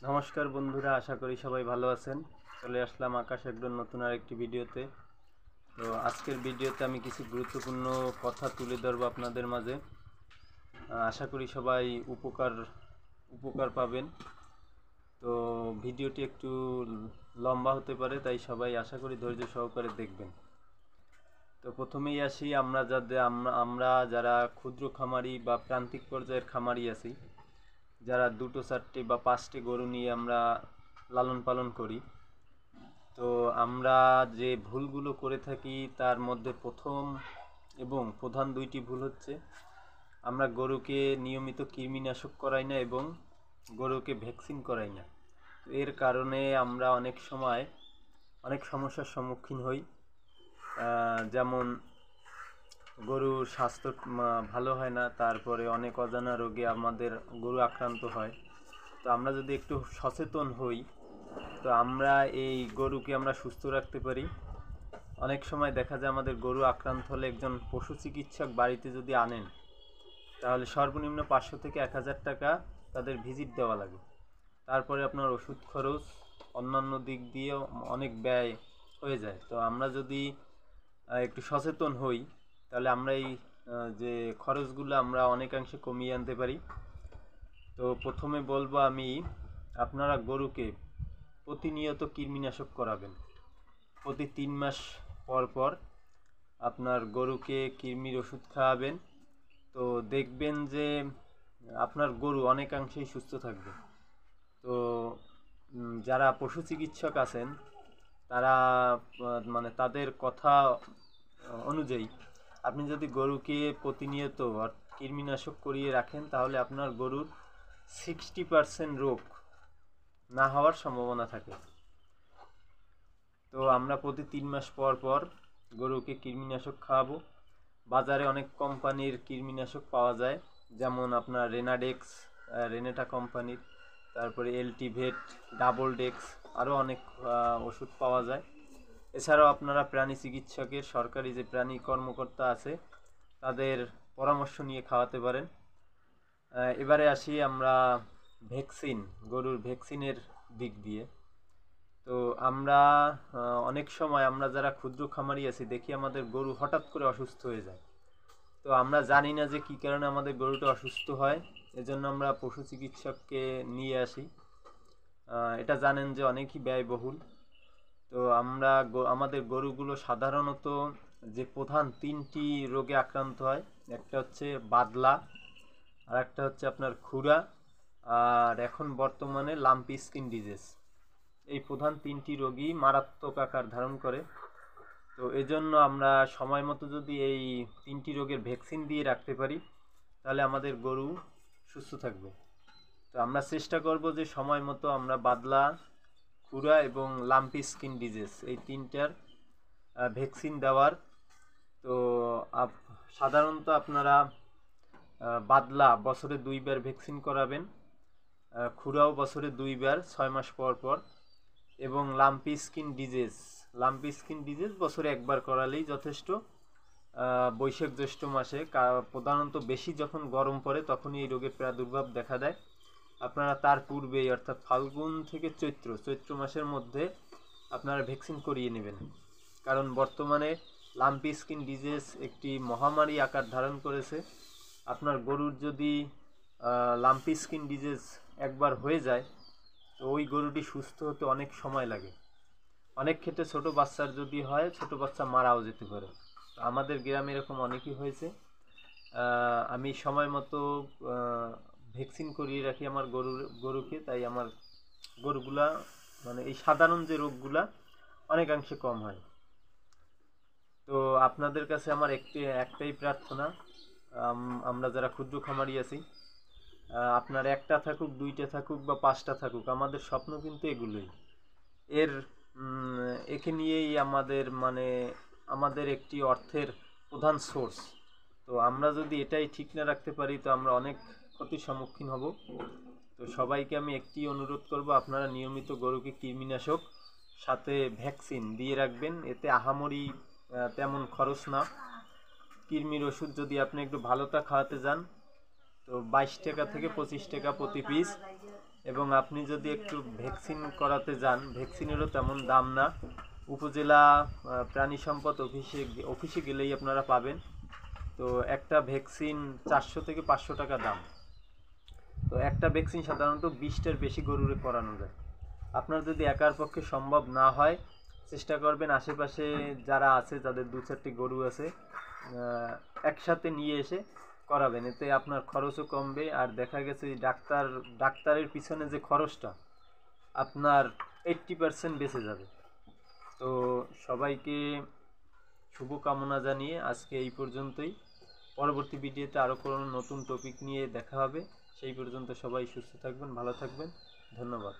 নমস্কার বন্ধুরা, আশা করি সবাই ভালো আছেন। চলে আসলাম আকাশ একদম নতুন আরেকটি ভিডিওতে। তো আজকের ভিডিওতে আমি কিছু গুরুত্বপূর্ণ কথা তুলে ধরবো আপনাদের মাঝে। আশা করি সবাই উপকার পাবেন। তো ভিডিওটি একটু লম্বা হতে পারে, তাই সবাই আশা করি ধৈর্য সহকারে দেখবেন। তো প্রথমেই আসি, আমরা যারা ক্ষুদ্র খামারি বা প্রান্তিক পর্যায়ের খামারি আছি, যারা 2-4টি বা 5টি গরু নিয়ে আমরা লালন পালন করি। তো আমরা যে ভুলগুলো করে থাকি তার মধ্যে প্রথম এবং প্রধান দুইটি ভুল হচ্ছে, আমরা গরুকে নিয়মিত কৃমিনাশক করাই না এবং গরুকে ভ্যাকসিন করাই না। এর কারণে আমরা অনেক সময় অনেক সমস্যার সম্মুখীন হই। যেমন গরুর স্বাস্থ্য ভালো হয় না, তারপরে অনেক অজানা রোগে আমাদের গরু আক্রান্ত হয়। তো আমরা যদি একটু সচেতন হই, তো আমরা এই গরুকে আমরা সুস্থ রাখতে পারি। অনেক সময় দেখা যায় আমাদের গরু আক্রান্ত হলে একজন পশু চিকিৎসক বাড়িতে যদি আনেন, তাহলে সর্বনিম্ন 500 থেকে 1000 টাকা তাদের ভিজিট দেওয়া লাগে। তারপরে আপনার ওষুধ খরচ, অন্যান্য দিক দিয়ে অনেক ব্যয় হয়ে যায়। তো আমরা যদি একটু সচেতন হই, তাহলে আমরা এই যে খরচগুলো আমরা অনেকাংশে কমিয়ে আনতে পারি। তো প্রথমে বলবো আমি, আপনারা গরুকে প্রতিনিয়ত কৃমিনাশক করাবেন। প্রতি 3 মাস পর পর আপনার গরুকে কৃমির ওষুধ খাওয়াবেন। তো দেখবেন যে আপনার গরু অনেকাংশেই সুস্থ থাকবে। তো যারা পশু চিকিৎসক আছেন, তারা মানে তাদের কথা অনুযায়ী আপনি যদি গরুকে প্রতিনিয়ত কৃমিনাশক করিয়ে রাখেন, তাহলে আপনার গরুর 60% রোগ না হওয়ার সম্ভাবনা থাকে। তো আমরা প্রতি 3 মাস পর পর গরুকে কৃমিনাশক খাওয়াবো। বাজারে অনেক কোম্পানির কৃমিনাশক পাওয়া যায়, যেমন আপনার রেনেটা কোম্পানির, তারপরে এলটিভেট, ডাবল ডেক্স, আরও অনেক ওষুধ পাওয়া যায়। এছাড়াও আপনারা প্রাণী চিকিৎসকের, সরকারি যে প্রাণী কর্মকর্তা আছে, তাদের পরামর্শ নিয়ে খাওয়াতে পারেন। এবারে আসি আমরা গরুর ভ্যাকসিনের দিক দিয়ে। তো আমরা অনেক সময় আমরা যারা ক্ষুদ্র খামারি আছি, দেখি আমাদের গরু হঠাৎ করে অসুস্থ হয়ে যায়। তো আমরা জানি না যে কী কারণে আমাদের গরুটা অসুস্থ হয়, এজন্য আমরা পশু চিকিৎসককে নিয়ে আসি। এটা জানেন যে অনেকই ব্যয়বহুল। তো আমাদের গরুগুলো সাধারণত যে প্রধান 3টি রোগে আক্রান্ত হয়, একটা হচ্ছে বাদলা, আর একটা হচ্ছে আপনার খুরা, আর এখন বর্তমানে লাম্পি স্কিন ডিজিজ। এই প্রধান 3টি রোগই মারাত্মক আকার ধারণ করে। তো এজন্য আমরা সময় মতো যদি এই 3টি রোগের ভ্যাকসিন দিয়ে রাখতে পারি, তাহলে আমাদের গরু সুস্থ থাকবে। তো আমরা চেষ্টা করব যে সময় মতো আমরা বাদলা, খুরা এবং লাম্পি স্কিন ডিজিজ এই 3টার ভ্যাকসিন দেওয়ার। তো সাধারণত আপনারা বাদলা বছরে 2বার ভ্যাকসিন করাবেন, খুরাও বছরে 2বার 6 মাস পর পর, এবং লাম্পি স্কিন ডিজিজ বছরে 1বার করালেই যথেষ্ট। বৈশাখ জ্যৈষ্ঠ মাসে প্রধানত বেশি যখন গরম পড়ে তখনই এই রোগের প্রাদুর্ভাব দেখা দেয়। আপনারা তার পূর্বেই, অর্থাৎ ফাল্গুন থেকে চৈত্র মাসের মধ্যে আপনারা ভ্যাকসিন করিয়ে নেবেন। কারণ বর্তমানে লাম্পি স্কিন ডিজিজ একটি মহামারী আকার ধারণ করেছে। আপনার গরুর যদি লাম্পি স্কিন ডিজিজ একবার হয়ে যায়, তো ওই গরুটি সুস্থ হতে অনেক সময় লাগে। অনেক ক্ষেত্রে ছোট বাচ্চার যদি হয়, ছোট বাচ্চা মারাও যেতে পারে। আমাদের গ্রামে এরকম অনেকই হয়েছে। আমি সময় মতো ভ্যাকসিন করিয়ে রাখি আমার গরুকে, তাই আমার গরুগুলা মানে এই সাধারণ যে রোগগুলা অনেকাংশে কম হয়। তো আপনাদের কাছে আমার একটাই প্রার্থনা, আমরা যারা ক্ষুদ্র খামারি আছি, আপনার 1টা থাকুক, 2টা থাকুক বা 5টা থাকুক, আমাদের স্বপ্ন কিন্তু এগুলোই। এর একে নিয়েই আমাদের একটি অর্থের প্রধান সোর্স। তো আমরা যদি এটাই ঠিক না রাখতে পারি, তো আমরা অনেক ক্ষতির সম্মুখীন হব। তো সবাইকে আমি একটি অনুরোধ করব, আপনারা নিয়মিত গরুকে কৃমিনাশক সাথে ভ্যাকসিন দিয়ে রাখবেন। এতে আহামরি তেমন খরচ না। কৃমির ওষুধ যদি আপনি একটু ভালোটা খাওয়াতে যান, তো 22 টাকা থেকে 25 টাকা প্রতি পিস, এবং আপনি যদি একটু ভ্যাকসিন করাতে যান, ভ্যাকসিনেরও তেমন দাম না। উপজেলা প্রাণী সম্পদ অফিসে গেলেই আপনারা পাবেন। তো একটা ভ্যাকসিন 400 থেকে 500 টাকা দাম। তো একটা ভ্যাকসিন সাধারণত 20টার বেশি গরুরে করানো যায়। আপনার যদি একার পক্ষে সম্ভব না হয়, চেষ্টা করবেন আশেপাশে যারা আছে, যাদের 2-4টি গরু আছে, একসাথে নিয়ে এসে করাবেন। এতে আপনার খরচও কমবে, আর দেখা গেছে ডাক্তারের পিছনে যে খরচটা আপনার 80% বেঁচে যাবে। তো সবাইকে শুভকামনা জানিয়ে আজকে এই পর্যন্তই। পরবর্তী ভিডিওতে আরও কোনো নতুন টপিক নিয়ে দেখা হবে। সেই পর্যন্ত সবাই সুস্থ থাকবেন, ভালো থাকবেন। ধন্যবাদ।